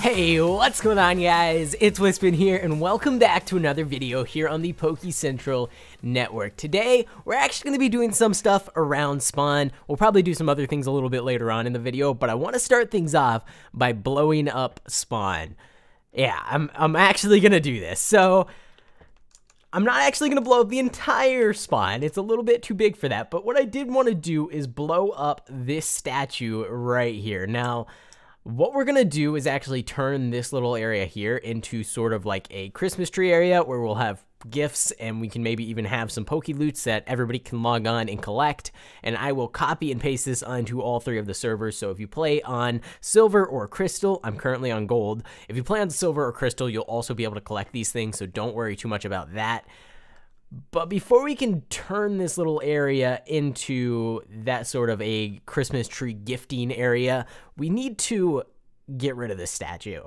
Hey, what's going on, guys? It's Wispin here, and welcome back to another video here on the Pokecentral network. Today, we're actually going to be doing some stuff around spawn. We'll probably do some other things a little bit later on in the video, but I want to start things off by blowing up spawn. Yeah, I'm actually going to do this. So, I'm not actually going to blow up the entire spawn. It's a little bit too big for that, but what I did want to do is blow up this statue right here. Now, what we're gonna do is actually turn this little area here into sort of like a Christmas tree area where we'll have gifts and we can maybe even have some Poke Loots that everybody can log on and collect. And I will copy and paste this onto all three of the servers. So if you play on Silver or Crystal, I'm currently on Gold. If you play on Silver or Crystal, you'll also be able to collect these things. So don't worry too much about that. But before we can turn this little area into that sort of a Christmas tree gifting area, we need to get rid of this statue.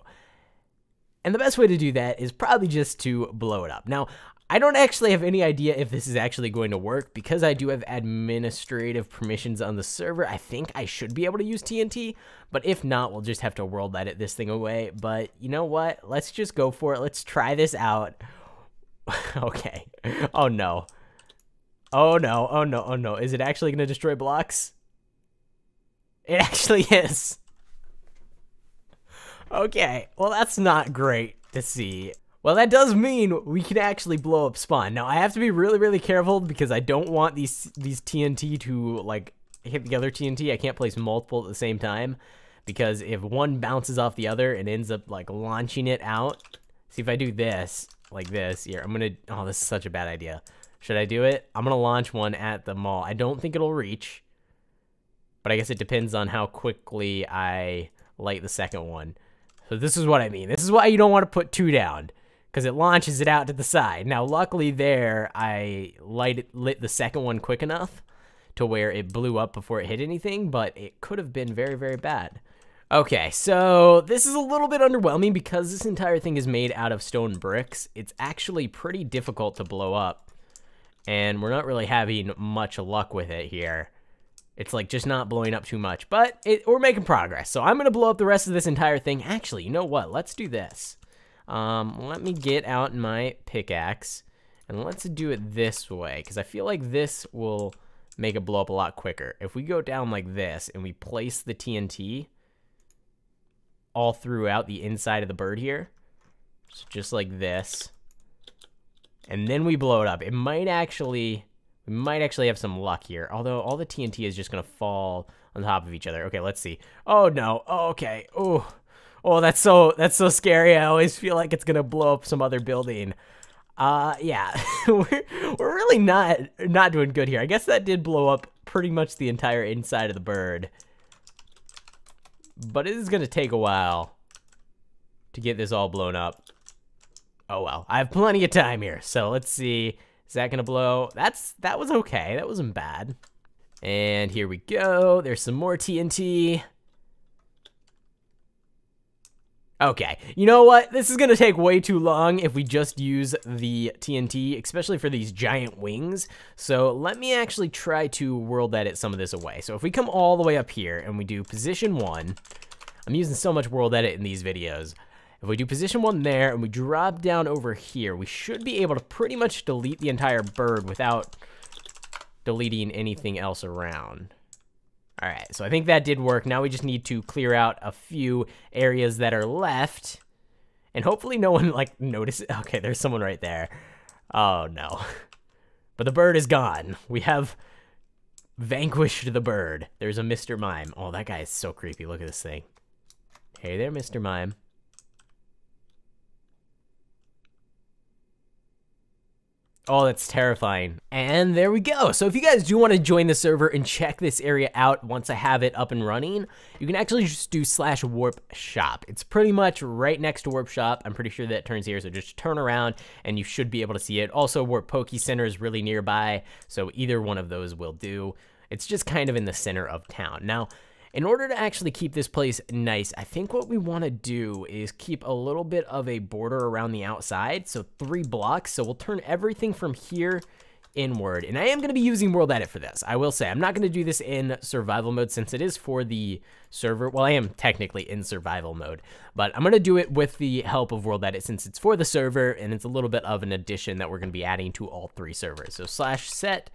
And the best way to do that is probably just to blow it up. Now, I don't actually have any idea if this is actually going to work. Because I do have administrative permissions on the server, I think I should be able to use TNT. But if not, we'll just have to world edit this thing away. But you know what? Let's just go for it. Let's try this out. Okay. Oh no. Oh no. Oh no. Oh no. Is it actually going to destroy blocks? It actually is. Okay. Well, that's not great to see. Well, that does mean we can actually blow up spawn. Now, I have to be really, really careful because I don't want these TNT to, like, hit the other TNT. I can't place multiple at the same time because if one bounces off the other and ends up, like, launching it out. See, if I do this, like this, here, I'm gonna, oh, this is such a bad idea. Should I do it? I'm gonna launch one at the mall. I don't think it'll reach, but I guess it depends on how quickly I light the second one. So this is what I mean. This is why you don't want to put two down, because it launches it out to the side. Now, luckily there, I lit the second one quick enough to where it blew up before it hit anything, but it could have been very, very bad. Okay, so this is a little bit underwhelming because this entire thing is made out of stone bricks. It's actually pretty difficult to blow up, and we're not really having much luck with it here. It's like just not blowing up too much, but we're making progress. So I'm going to blow up the rest of this entire thing. Actually, you know what? Let's do this. Let me get out my pickaxe, and let's do it this way because I feel like this will make it blow up a lot quicker. If we go down like this and we place the TNT all throughout the inside of the bird here, so just like this, and then we blow it up. We might actually have some luck here, although all the TNT is just gonna fall on top of each other. Okay, let's see. Oh no. Oh, okay. Oh, that's so scary. I always feel like it's gonna blow up some other building. Yeah, we're really not doing good here. I guess that did blow up pretty much the entire inside of the bird. But it is going to take a while to get this all blown up. Oh well, I have plenty of time here. So let's see. Is that going to blow? That was okay. That wasn't bad. And here we go. There's some more TNT. Okay, you know what? This is going to take way too long if we just use the TNT, especially for these giant wings. So let me actually try to world edit some of this away. So if we come all the way up here and we do position 1, I'm using so much world edit in these videos. If we do position 1 there and we drop down over here, we should be able to pretty much delete the entire bird without deleting anything else around. All right, so I think that did work. Now we just need to clear out a few areas that are left. And hopefully no one, like, notices. Okay, there's someone right there. Oh, no. But the bird is gone. We have vanquished the bird. There's a Mr. Mime. Oh, that guy is so creepy. Look at this thing. Hey there, Mr. Mime. Oh, that's terrifying. And there we go. So if you guys do want to join the server and check this area out once I have it up and running, you can actually just do /warp shop. It's pretty much right next to warp shop. I'm pretty sure that turns here, so just turn around and you should be able to see it. Also, warp Poke Center is really nearby, so either one of those will do. It's just kind of in the center of town. Now, in order to actually keep this place nice, I think what we want to do is keep a little bit of a border around the outside, so 3 blocks. So we'll turn everything from here inward. And I am going to be using World Edit for this. I will say, I'm not going to do this in survival mode since it is for the server. Well, I am technically in survival mode, but I'm going to do it with the help of World Edit since it's for the server and it's a little bit of an addition that we're going to be adding to all 3 servers. So /set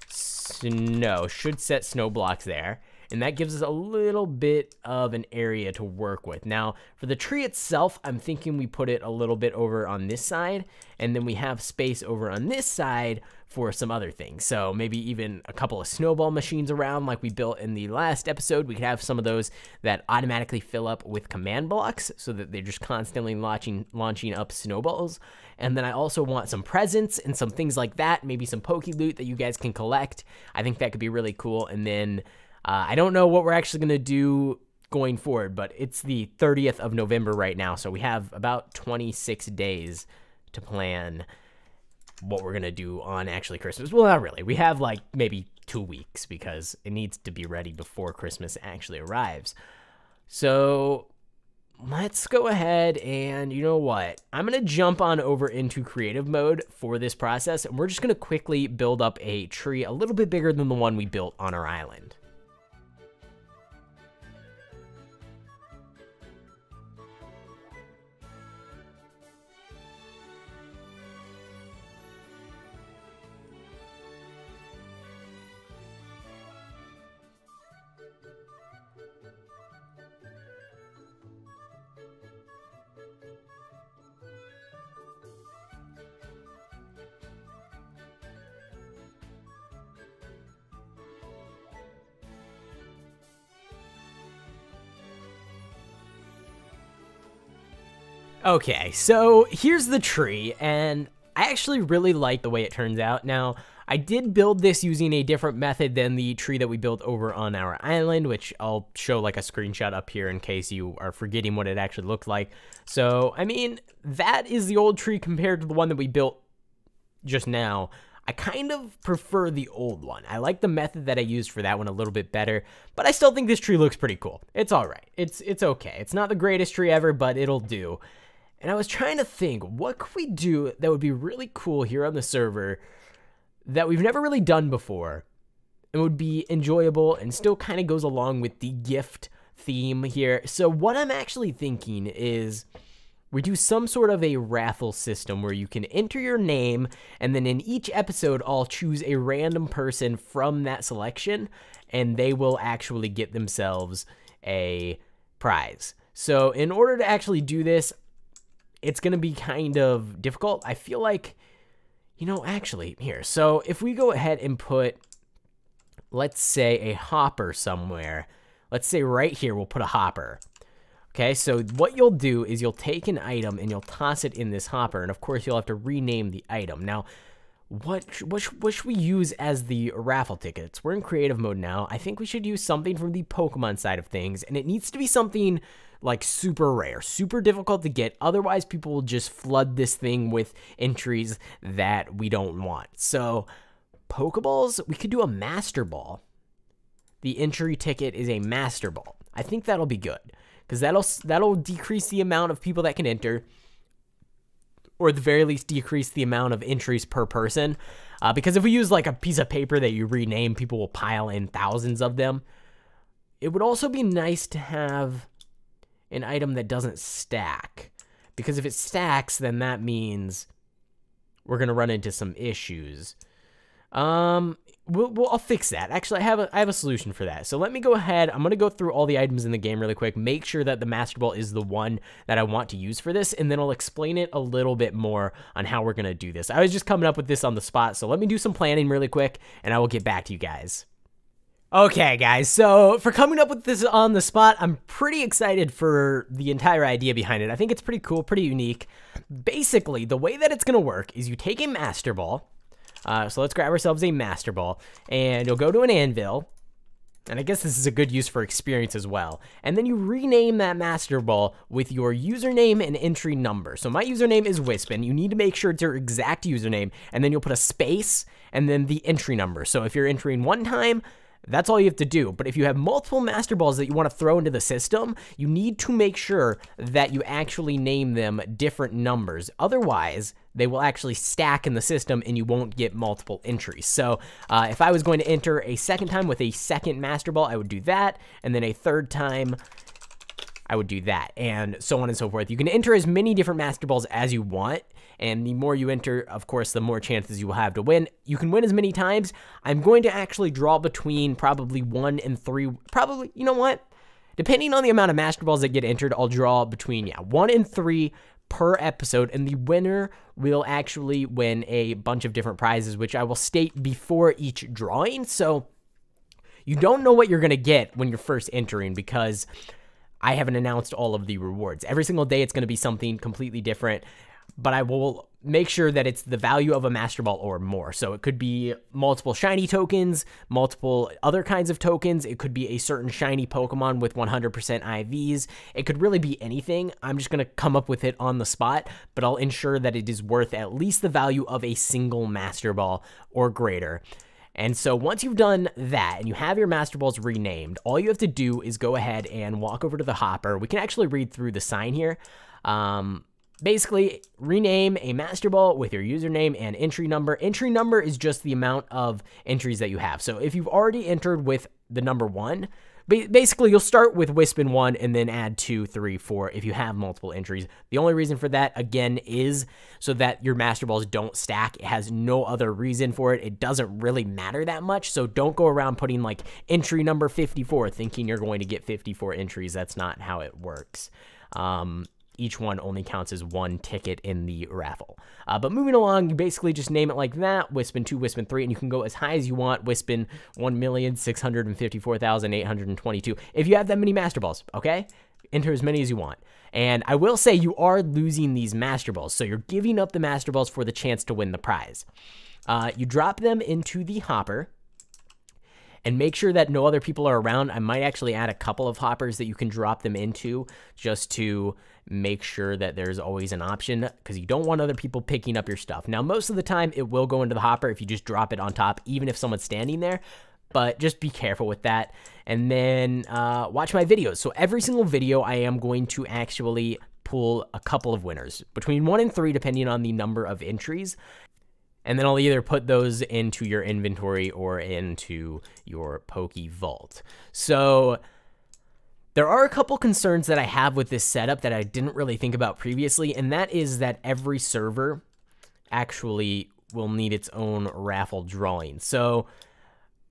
snow should set snow blocks there. And that gives us a little bit of an area to work with. Now, for the tree itself, I'm thinking we put it a little bit over on this side, and then we have space over on this side for some other things. So maybe even a couple of snowball machines around like we built in the last episode. We could have some of those that automatically fill up with command blocks so that they're just constantly launching up snowballs. And then I also want some presents and some things like that, maybe some Poke Loot that you guys can collect. I think that could be really cool. And then I don't know what we're actually going to do going forward, but it's the 30th of November right now, so we have about 26 days to plan what we're going to do on actually Christmas. Well, not really. We have like maybe 2 weeks because it needs to be ready before Christmas actually arrives. So let's go ahead and, you know what? I'm going to jump on over into creative mode for this process, and we're just going to quickly build up a tree a little bit bigger than the one we built on our island. Okay, so here's the tree, and I actually really like the way it turns out. Now, I did build this using a different method than the tree that we built over on our island, which I'll show like a screenshot up here in case you are forgetting what it actually looked like. So, I mean, that is the old tree compared to the one that we built just now. I kind of prefer the old one. I like the method that I used for that one a little bit better, but I still think this tree looks pretty cool. It's all right. It's okay. It's not the greatest tree ever, but it'll do. And I was trying to think, what could we do that would be really cool here on the server that we've never really done before and would be enjoyable and still kind of goes along with the gift theme here. So what I'm actually thinking is we do some sort of a raffle system where you can enter your name, and then in each episode, I'll choose a random person from that selection, and they will actually get themselves a prize. So in order to actually do this, it's going to be kind of difficult. I feel like, you know, actually, here. So if we go ahead and put, let's say, a hopper somewhere. Let's say right here, we'll put a hopper. Okay, so what you'll do is you'll take an item and you'll toss it in this hopper. And, of course, you'll have to rename the item. Now, what should we use as the raffle tickets? We're in creative mode now. I think we should use something from the Pokemon side of things. And it needs to be something like super rare, super difficult to get. Otherwise, people will just flood this thing with entries that we don't want. So, Pokeballs, we could do a Master Ball. The entry ticket is a Master Ball. I think that'll be good because that'll decrease the amount of people that can enter, or at the very least decrease the amount of entries per person. Because if we use like a piece of paper that you rename, people will pile in thousands of them. It would also be nice to have an item that doesn't stack, because if it stacks, then that means we're gonna run into some issues. I'll fix that. Actually, I have a solution for that. So let me go ahead. I'm gonna go through all the items in the game really quick, make sure that the Master Ball is the one that I want to use for this, and then I'll explain it a little bit more on how we're gonna do this. I was just coming up with this on the spot, so let me do some planning really quick, and I will get back to you guys. Okay, guys, so for coming up with this on the spot, I'm pretty excited for the entire idea behind it. I think it's pretty cool, pretty unique. Basically, the way that it's going to work is you take a Master Ball. So let's grab ourselves a Master Ball, and you'll go to an anvil. And I guess this is a good use for experience as well. And then you rename that Master Ball with your username and entry number. So my username is Wispin. You need to make sure it's your exact username, and then you'll put a space and then the entry number. So if you're entering one time, That's all you have to do. But if you have multiple Master Balls that you want to throw into the system, you need to make sure that you actually name them different numbers. Otherwise, they will actually stack in the system and you won't get multiple entries. So if I was going to enter a second time with a second Master Ball, I would do that. And then a third time, I would do that, and so on and so forth. You can enter as many different Master Balls as you want, and the more you enter, of course, the more chances you will have to win. You can win as many times. I'm going to actually draw between probably 1 and 3, probably, you know what? Depending on the amount of Master Balls that get entered, I'll draw between, 1 and 3 per episode, and the winner will actually win a bunch of different prizes, which I will state before each drawing, so you don't know what you're going to get when you're first entering, because I haven't announced all of the rewards. Every single day, it's going to be something completely different, but I will make sure that it's the value of a Master Ball or more. So it could be multiple shiny tokens, multiple other kinds of tokens. It could be a certain shiny Pokemon with 100% IVs. It could really be anything. I'm just going to come up with it on the spot, but I'll ensure that it is worth at least the value of a single Master Ball or greater. And so once you've done that and you have your Master Balls renamed, all you have to do is go ahead and walk over to the hopper. We can actually read through the sign here. Basically, rename a Master Ball with your username and entry number. Entry number is just the amount of entries that you have. So if you've already entered with the number 1, basically you'll start with Wispin 1 and then add 2, 3, 4 if you have multiple entries. The only reason for that, again, is so that your Master Balls don't stack. It has no other reason for it. It doesn't really matter that much, so don't go around putting like entry number 54 thinking you're going to get 54 entries. That's not how it works. Each one only counts as 1 ticket in the raffle. But moving along, you basically just name it like that, Wispin 2, Wispin 3, and you can go as high as you want, Wispin 1,654,822. If you have that many Master Balls, okay? Enter as many as you want. And I will say you are losing these Master Balls, so you're giving up the Master Balls for the chance to win the prize. You drop them into the hopper, and make sure that no other people are around. I might actually add a couple of hoppers that you can drop them into just to make sure that there's always an option, because you don't want other people picking up your stuff. Now, most of the time, it will go into the hopper if you just drop it on top, even if someone's standing there, but just be careful with that. And then watch my videos. So every single video, I am going to actually pull a couple of winners, between 1 and 3, depending on the number of entries. And then I'll either put those into your inventory or into your Poke Vault. So there are a couple concerns that I have with this setup that I didn't really think about previously, and that is that every server actually will need its own raffle drawing. So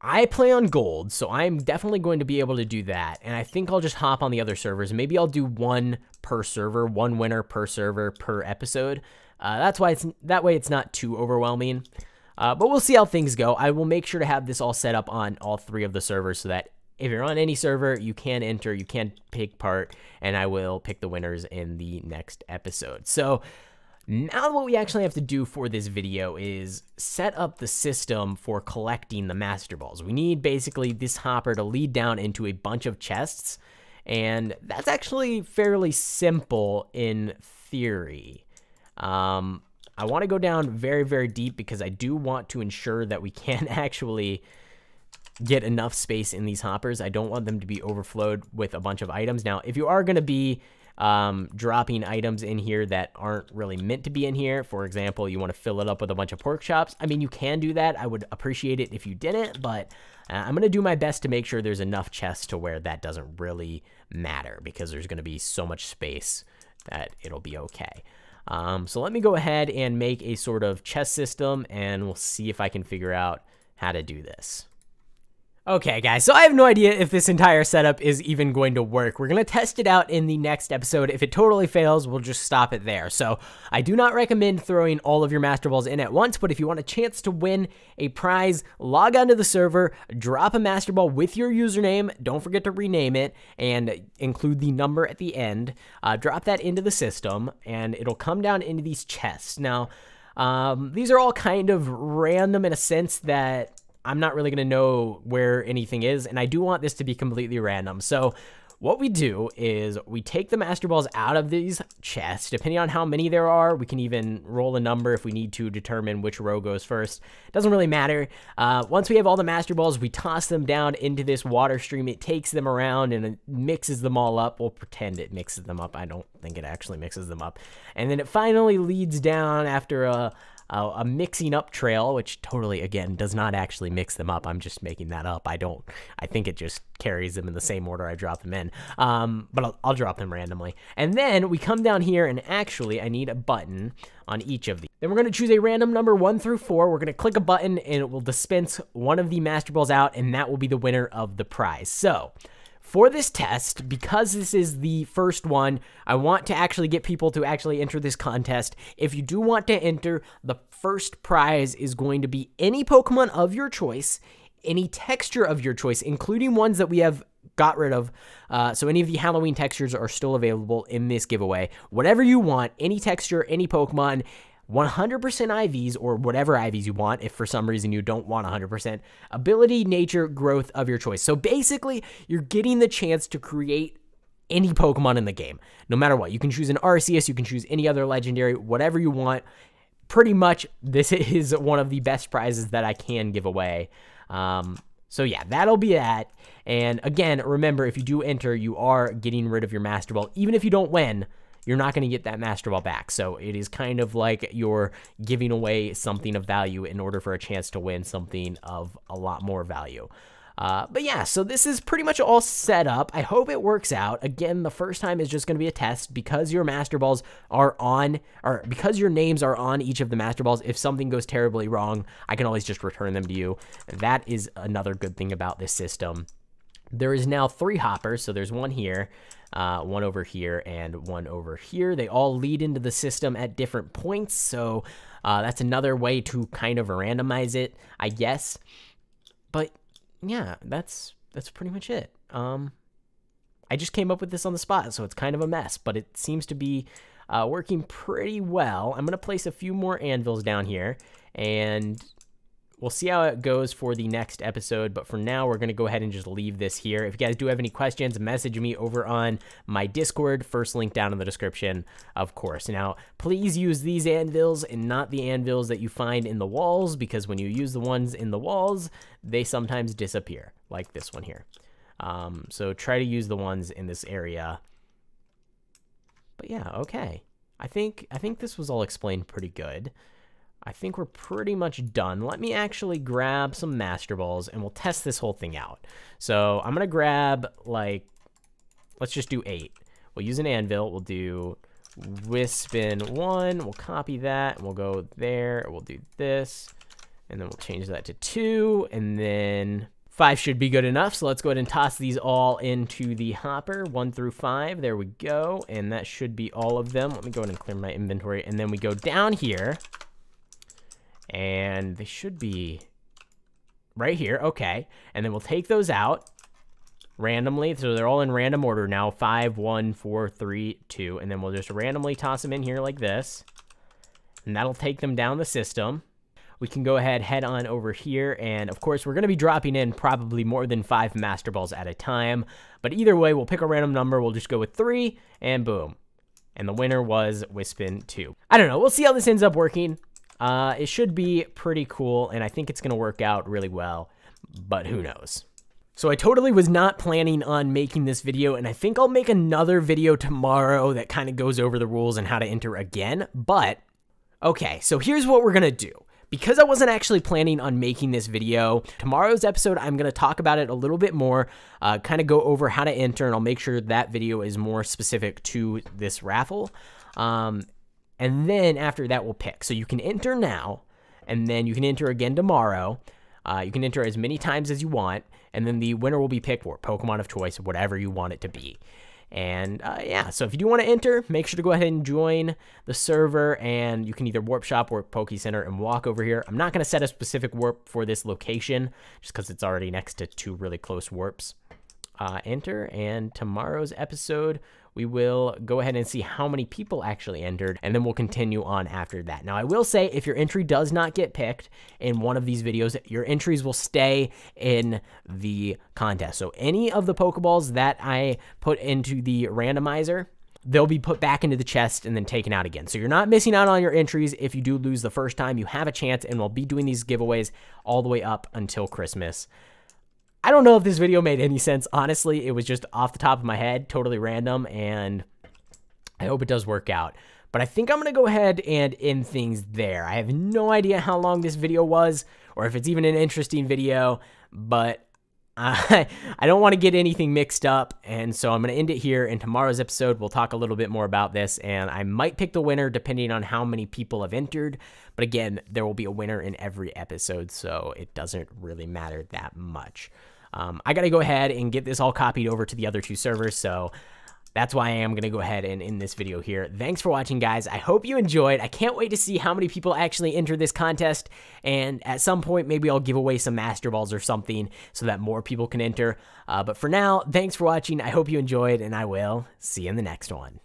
I play on gold, so I'm definitely going to be able to do that, and I think I'll just hop on the other servers. Maybe I'll do 1 per server, 1 winner per server per episode. That way it's not too overwhelming, but we'll see how things go. I will make sure to have this all set up on all 3 of the servers so that if you're on any server, you can enter, you can take part, and I will pick the winners in the next episode. So now what we actually have to do for this video is set up the system for collecting the Master Balls. We need basically this hopper to lead down into a bunch of chests, and that's actually fairly simple in theory. I want to go down very, very deep because I do want to ensure that we can actually get enough space in these hoppers. I don't want them to be overflowed with a bunch of items. Now, if you are going to be dropping items in here that aren't really meant to be in here, for example, you want to fill it up with a bunch of pork chops, I mean, you can do that. I would appreciate it if you didn't, but I'm going to do my best to make sure there's enough chests to where that doesn't really matter, because there's going to be so much space that it'll be okay. So let me go ahead and make a sort of chest system, and we'll see if I can figure out how to do this. Okay, guys, so I have no idea if this entire setup is even going to work. We're going to test it out in the next episode. If it totally fails, we'll just stop it there. So I do not recommend throwing all of your Master Balls in at once, but if you want a chance to win a prize, log onto the server, drop a Master Ball with your username, don't forget to rename it, and include the number at the end. Drop that into the system, and it'll come down into these chests. Now, these are all kind of random in a sense that I'm not really going to know where anything is, and I do want this to be completely random. So what we do is we take the Master Balls out of these chests. Depending on how many there are, we can even roll a number if we need to determine which row goes first. Doesn't really matter. Once we have all the Master Balls, we toss them down into this water stream. It takes them around and it mixes them all up. We'll pretend it mixes them up. I don't think it actually mixes them up. And then it finally leads down after a mixing up trail, which totally, again, does not actually mix them up. I'm just making that up. I think it just carries them in the same order I drop them in. But I'll drop them randomly. And then we come down here, and actually, I need a button on each of these. Then we're going to choose a random number 1 through 4. We're going to click a button, and it will dispense one of the Master Balls out, and that will be the winner of the prize. So, for this test, because this is the first one, I want to actually get people to actually enter this contest. If you do want to enter, the first prize is going to be any Pokemon of your choice, any texture of your choice, including ones that we have got rid of. So any of the Halloween textures are still available in this giveaway. Whatever you want, any texture, any Pokemon, 100% IVs or whatever IVs you want if for some reason you don't want 100%. Ability, nature, growth of your choice. So basically, you're getting the chance to create any Pokemon in the game, no matter what. You can choose an Arceus, you can choose any other legendary, whatever you want. Pretty much, this is one of the best prizes that I can give away. So yeah, that'll be that. And again, remember, if you do enter, you are getting rid of your Master Ball. Even if you don't win, you're not going to get that Master Ball back. So it is kind of like you're giving away something of value in order for a chance to win something of a lot more value. But yeah, so this is pretty much all set up. I hope it works out. Again, the first time is just going to be a test because your Master Balls are on, or because your names are on each of the Master Balls. If something goes terribly wrong, I can always just return them to you. That is another good thing about this system. There is now 3 hoppers, so there's one here, one over here, and one over here. They all lead into the system at different points, so that's another way to kind of randomize it, I guess. But yeah, that's pretty much it. I just came up with this on the spot, so it's kind of a mess, but it seems to be working pretty well. I'm going to place a few more anvils down here, and we'll see how it goes for the next episode, but for now, we're going to go ahead and just leave this here. If you guys do have any questions, message me over on my Discord, first link down in the description, of course. Now, please use these anvils and not the anvils that you find in the walls, because when you use the ones in the walls, they sometimes disappear, like this one here. So try to use the ones in this area. But yeah, okay. I think this was all explained pretty good. I think we're pretty much done. Let me actually grab some Master Balls, and we'll test this whole thing out. So I'm going to grab, like, let's just do 8. We'll use an anvil. We'll do Wispin 1. We'll copy that, and we'll go there. We'll do this, and then we'll change that to 2, and then 5 should be good enough. So let's go ahead and toss these all into the hopper, 1 through 5. There we go, and that should be all of them. Let me go ahead and clear my inventory, and then we go down here. And they should be right here. Okay. And then we'll take those out randomly. So they're all in random order now. 5, 1, 4, 3, 2. And then we'll just randomly toss them in here like this. And that'll take them down the system. We can go ahead, head on over here. And of course, we're going to be dropping in probably more than 5 Master Balls at a time. But either way, we'll pick a random number. We'll just go with 3 and boom. And the winner was Wispin 2. I don't know. We'll see how this ends up working. It should be pretty cool, and I think it's going to work out really well, but who knows. So I totally was not planning on making this video, and I think I'll make another video tomorrow that kind of goes over the rules and how to enter again, but okay, so here's what we're going to do. Because I wasn't actually planning on making this video, tomorrow's episode, I'm going to talk about it a little bit more, kind of go over how to enter, and I'll make sure that video is more specific to this raffle. And then after that, we'll pick. So you can enter now, and then you can enter again tomorrow. You can enter as many times as you want, and then the winner will be picked for Pokemon of choice, whatever you want it to be. And yeah, so if you do want to enter, make sure to go ahead and join the server, and you can either warp shop or Pokecentral and walk over here. I'm not going to set a specific warp for this location, just because it's already next to 2 really close warps. enter, and tomorrow's episode we will go ahead and see how many people actually entered, and then we'll continue on after that. Now, I will say, if your entry does not get picked in one of these videos, your entries will stay in the contest. So any of the Pokeballs that I put into the randomizer, they'll be put back into the chest and then taken out again. So you're not missing out on your entries. If you do lose the first time, you have a chance, and we'll be doing these giveaways all the way up until Christmas. I don't know if this video made any sense. Honestly, it was just off the top of my head, totally random, and I hope it does work out. But I think I'm going to go ahead and end things there. I have no idea how long this video was, or if it's even an interesting video, but I don't want to get anything mixed up, and so I'm going to end it here. In tomorrow's episode, we'll talk a little bit more about this, and I might pick the winner depending on how many people have entered. But again, there will be a winner in every episode, so it doesn't really matter that much. I got to go ahead and get this all copied over to the other 2 servers, so that's why I am going to go ahead and end this video here. Thanks for watching, guys. I hope you enjoyed. I can't wait to see how many people actually enter this contest, and at some point, maybe I'll give away some Master Balls or something so that more people can enter. But for now, thanks for watching. I hope you enjoyed, and I will see you in the next one.